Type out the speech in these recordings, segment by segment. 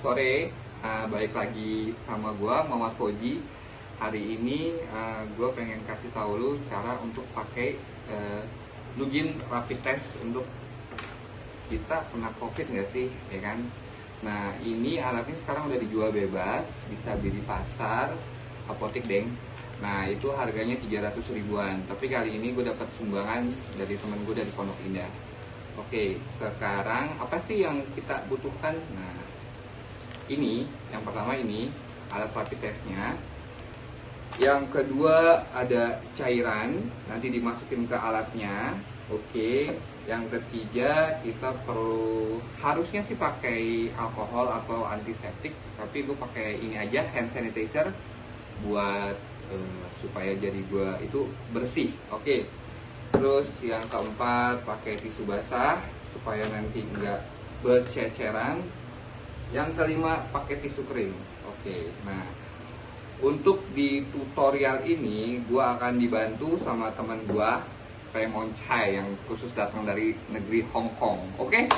sore, balik lagi sama gua Muhammad Fauzi. Hari ini gua pengen kasih tahu lu cara untuk pakai login rapid test untuk kita kena COVID nggak sih, ya kan? Nah, ini alatnya sekarang udah dijual bebas, bisa beli di pasar, apotek deng. Nah, itu harganya 300 ribuan. Tapi kali ini gue dapat sumbangan dari temen gue dari Pondok Indah. Oke, sekarang apa sih yang kita butuhkan? Nah, ini yang pertama ini alat rapid testnya. Yang kedua ada cairan, nanti dimasukin ke alatnya. Oke, yang ketiga kita perlu harusnya sih pakai alkohol atau antiseptik, tapi gue pakai ini aja, hand sanitizer buat supaya jari gue itu bersih. Oke. Terus yang keempat pakai tisu basah supaya nanti enggak berceceran. Yang kelima pakai tisu kering. Oke. Nah, untuk di tutorial ini gue akan dibantu sama teman gue, Raymond Chai, yang khusus datang dari negeri Hong Kong. Oke?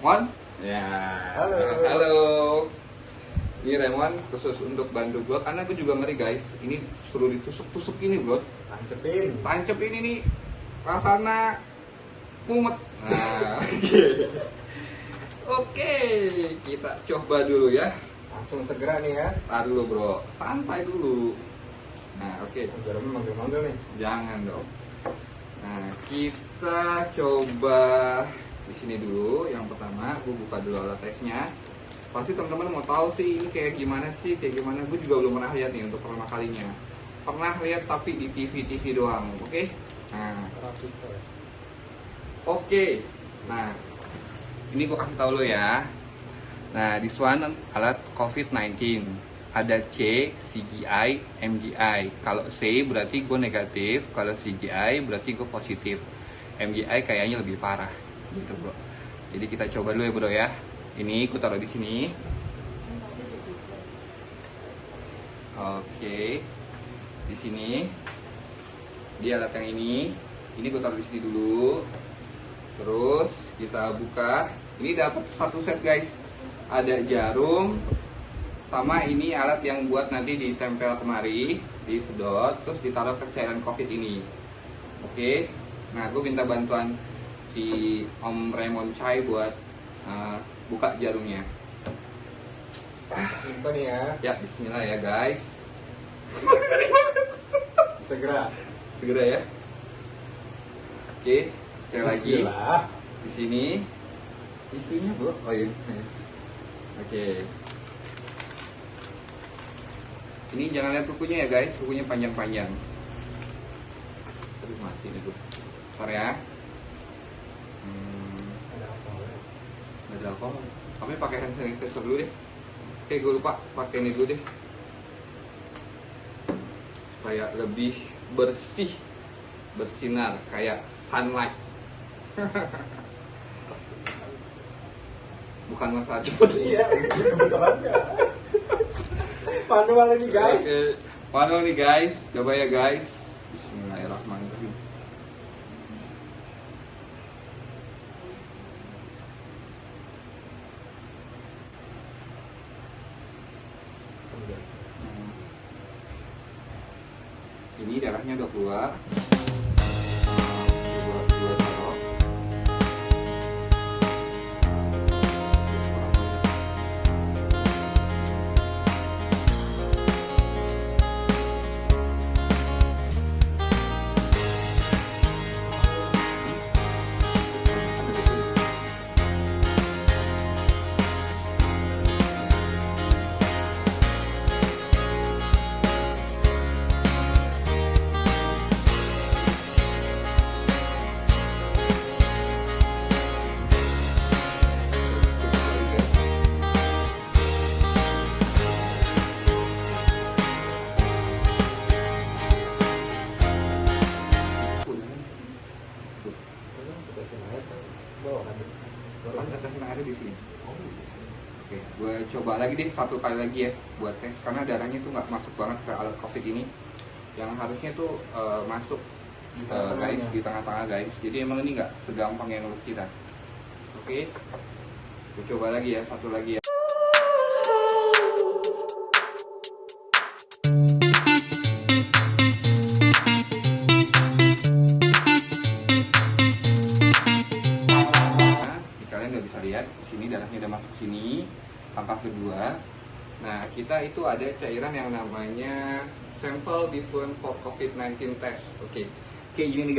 Mon? Ya. Halo. Halo. Ini Raymond khusus untuk bantu gue karena gue juga ngeri guys. Ini suruh ditusuk-tusuk ini bro. Tancep ini nih rasanya mumet. Nah. Oke, kita coba dulu ya. Langsung segera nih ya. Tahan dulu bro, santai dulu. Nah oke. Jarumnya manggil-manggil nih. Jangan dong. Nah kita coba di sini dulu. Yang pertama, gue buka dulu alat tesnya. Pasti teman-teman mau tahu sih ini kayak gimana sih, kayak gimana. Gue juga belum pernah lihat nih untuk pertama kalinya. Pernah lihat tapi di TV doang. Oke. Nah. Rapid test. Oke. Nah, ini gue kasih tahu lo ya. Nah, this one alat COVID-19. Ada C, CGI, MGI. Kalau C berarti gue negatif, kalau CGI berarti gue positif. MGI kayaknya lebih parah, gitu bro. Jadi kita coba dulu ya bro ya. Ini gue taruh di sini. Oke. Di sini. Di alat yang ini gue taruh di sini dulu. Terus kita buka. Ini dapat satu set guys. Ada jarum sama ini alat yang buat nanti ditempel kemari, disedot, terus ditaruh ke cairan COVID ini. Oke. Nah, gue minta bantuan si Om Raymond Chai buat buka jarumnya. Simpen ya. Ya, bismillah ya guys. Segera ya. Oke, sekali lagi. Bismillah. Di sini isinya bro. Oh iya. Oke. Ini jangan lihat kukunya ya guys, kukunya panjang-panjang. Aduh mati nih gue. Bentar ya. Ada apa? Kami pakai hand sanitizer dulu deh. Oke, gue lupa pakai ini dulu deh. Supaya lebih bersih, bersinar kayak sunlight. Bukan masalah cepet. Iya, kebetulan nggak. Manual ini guys. Oke, manual nih guys. Coba ya guys. Bismillahirrahmanirrahim. Ini darahnya udah keluar. Coba taruh. Tetesin airnya di sini. Oke, gue coba lagi deh satu kali lagi ya buat tes karena darahnya tuh nggak masuk banget ke alat COVID ini. Yang harusnya tuh masuk guys di tengah-tengah guys. Jadi emang ini nggak segampang yang menurut kita. Oke, gue coba lagi ya satu lagi ya. langkah kedua. Nah, kita itu ada cairan yang namanya sample diffusion for COVID-19 test. Oke, kayak gini nih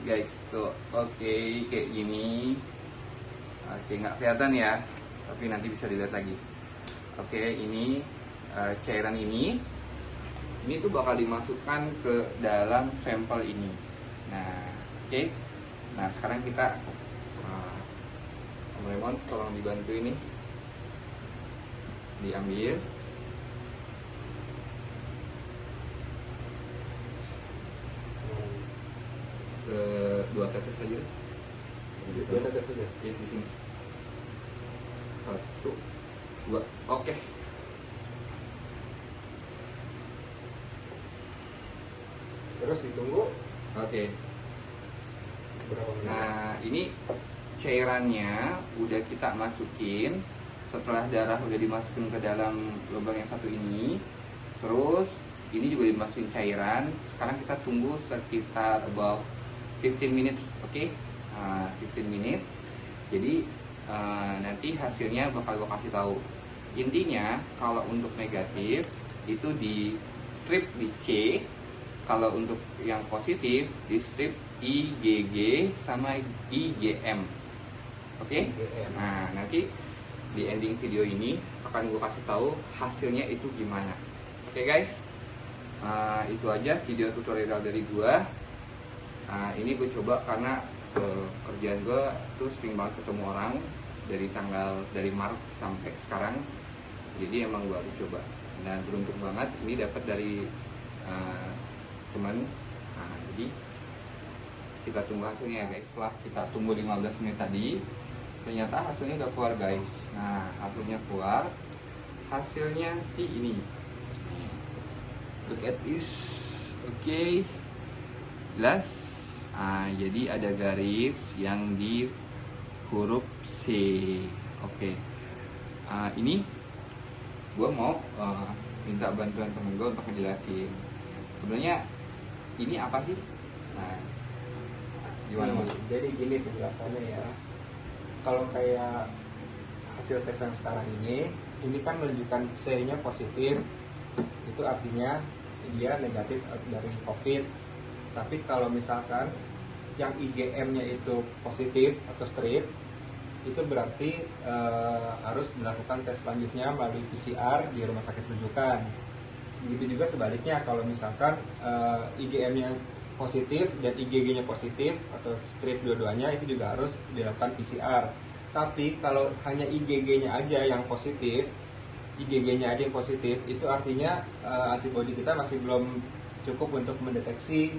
guys, tuh. Oke, kayak gini. Oke, nggak kelihatan ya, tapi nanti bisa dilihat lagi. Oke, ini cairan ini tuh bakal dimasukkan ke dalam sampel ini. Nah, oke. Nah, sekarang kita Om Raymond tolong dibantu ini, diambil. Dua tetes saja. Dua tetes saja. Oke, di sini. 1, 2, oke. Terus ditunggu Oke. berapa menit? Nah, ini cairannya udah kita masukin. Setelah darah udah dimasukin ke dalam lubang yang satu ini, terus ini juga dimasukin cairan. Sekarang kita tunggu sekitar about 15 minutes, oke? 15 minutes. Jadi nanti hasilnya bakal gue kasih tahu. Intinya kalau untuk negatif itu di strip di C, kalau untuk yang positif di strip IgG sama IgM. Oke? IgM. Nah, nanti di ending video ini akan gue kasih tahu hasilnya itu gimana. Oke guys, itu aja video tutorial dari gue. Ini gue coba karena kerjaan gue tuh sering banget ketemu orang dari Maret sampai sekarang. Jadi emang gue harus coba. Dan beruntung banget ini dapat dari teman. Jadi kita tunggu hasilnya ya guys. Setelah kita tunggu 15 menit tadi, ternyata hasilnya udah keluar guys. Nah, hasilnya keluar. Hasilnya sih ini. Look at this. Oke. Jelas. Jadi ada garis yang di huruf C. Oke. Ini gue mau minta bantuan temen gue untuk ngejelasin. Sebenarnya ini apa sih? Nah, gimana Mas? Jadi gini penjelasannya ya. Kalau kayak hasil tes yang sekarang ini kan menunjukkan C-nya positif. Itu artinya dia negatif dari COVID. Tapi kalau misalkan yang IgM-nya itu positif atau strip, itu berarti harus dilakukan tes selanjutnya melalui PCR di rumah sakit rujukan. Begitu juga sebaliknya, kalau misalkan IgM-nya positif dan IgG-nya positif atau strip dua-duanya, itu juga harus dilakukan PCR. Tapi kalau hanya IgG-nya aja yang positif, IgG-nya aja yang positif, itu artinya antibodi kita masih belum cukup untuk mendeteksi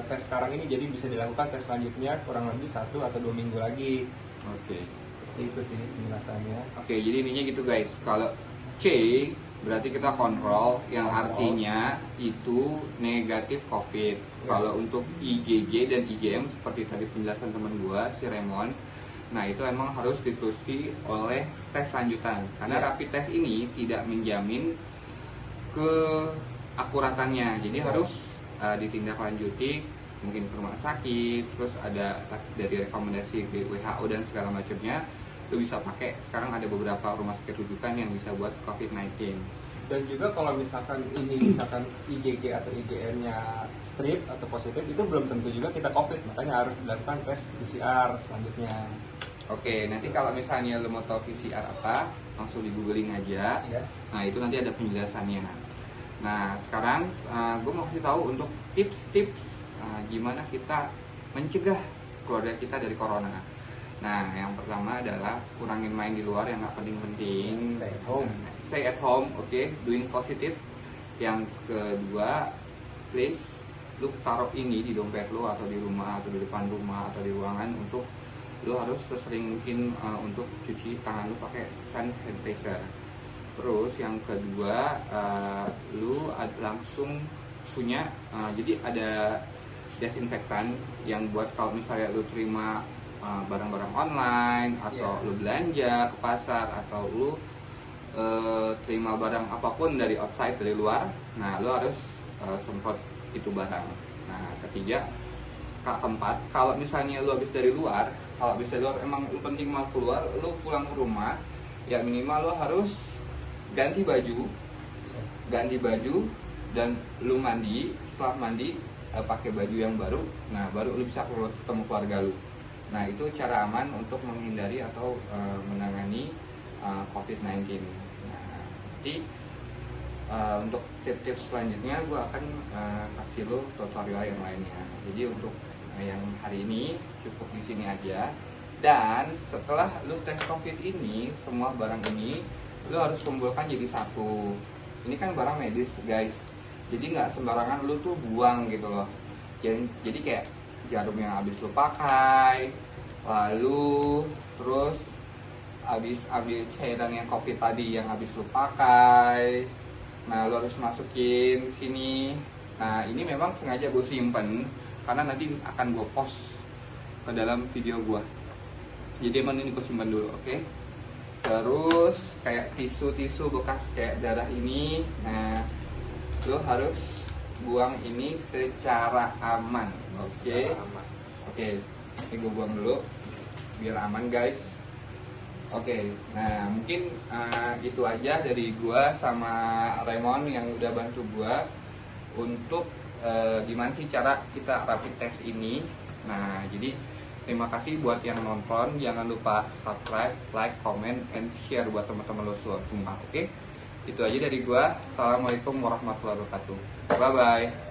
tes sekarang ini. Jadi bisa dilakukan tes selanjutnya kurang lebih 1 atau 2 minggu lagi. Oke. Seperti itu sih penjelasannya. Oke, jadi intinya gitu guys. Kalau C berarti kita kontrol, yang artinya itu negatif COVID. Kalau untuk IgG dan IgM seperti tadi penjelasan teman gua si Raymond, nah itu emang harus diterusi oleh tes lanjutan. Karena rapid test ini tidak menjamin keakuratannya. Jadi harus ditindaklanjuti, mungkin ke rumah sakit, terus ada dari rekomendasi WHO dan segala macamnya. Lu bisa pakai, sekarang ada beberapa rumah sakit rujukan yang bisa buat COVID-19. Dan juga kalau misalkan IgG atau IgM-nya strip atau positif, itu belum tentu juga kita COVID, makanya harus dilakukan tes PCR selanjutnya. Oke, nanti kalau misalnya lu mau tahu PCR apa, langsung di googling aja. Ya. Nah, itu nanti ada penjelasannya. Nah, sekarang gue mau kasih tahu untuk tips-tips gimana kita mencegah keluarga kita dari corona. Nah, yang pertama adalah kurangin main di luar yang nggak penting-penting. Stay at home. Stay at home, oke. Doing positive. Yang kedua, please lu taruh ini di dompet lu atau di rumah atau di depan rumah atau di ruangan, untuk lu harus sesering mungkin untuk cuci tangan lu pakai hand sanitizer. Terus yang kedua, lu langsung punya jadi ada desinfektan yang buat kalau misalnya lu terima barang-barang online atau lu belanja ke pasar atau lu terima barang apapun dari outside, dari luar, nah lu harus semprot itu barang. Nah, ketiga, keempat, kalau misalnya lu habis dari luar, emang lu penting mau keluar, lu pulang ke rumah, ya minimal lo harus ganti baju dan lu mandi. Setelah mandi pakai baju yang baru, nah baru lu bisa ketemu keluarga lu. Nah itu cara aman untuk menghindari atau menangani COVID-19. Nah, nanti untuk tips-tips selanjutnya gue akan kasih lo tutorial yang lainnya. Jadi untuk yang hari ini cukup di sini aja. Dan setelah lu tes COVID ini, semua barang ini lu harus kumpulkan jadi satu. Ini kan barang medis guys, jadi nggak sembarangan lu tuh buang gitu loh. Jadi kayak jarum yang habis lu pakai, lalu terus habis ambil cairan yang COVID tadi yang habis lu pakai, nah lu harus masukin sini. Nah ini memang sengaja gue simpen karena nanti akan gue post ke dalam video gue. Jadi emang ini gue simpan dulu, oke? Terus kayak tisu bekas kayak darah ini, nah lo harus buang ini secara aman, oke? Oke, ini gue buang dulu biar aman guys. Oke, nah mungkin itu aja dari gue sama Raymond yang udah bantu gue untuk gimana sih cara kita rapid test ini. Nah jadi terima kasih buat yang nonton. Jangan lupa subscribe, like, comment, and share buat teman-teman lo semua. Oke? Itu aja dari gua. Assalamualaikum warahmatullahi wabarakatuh. Bye-bye.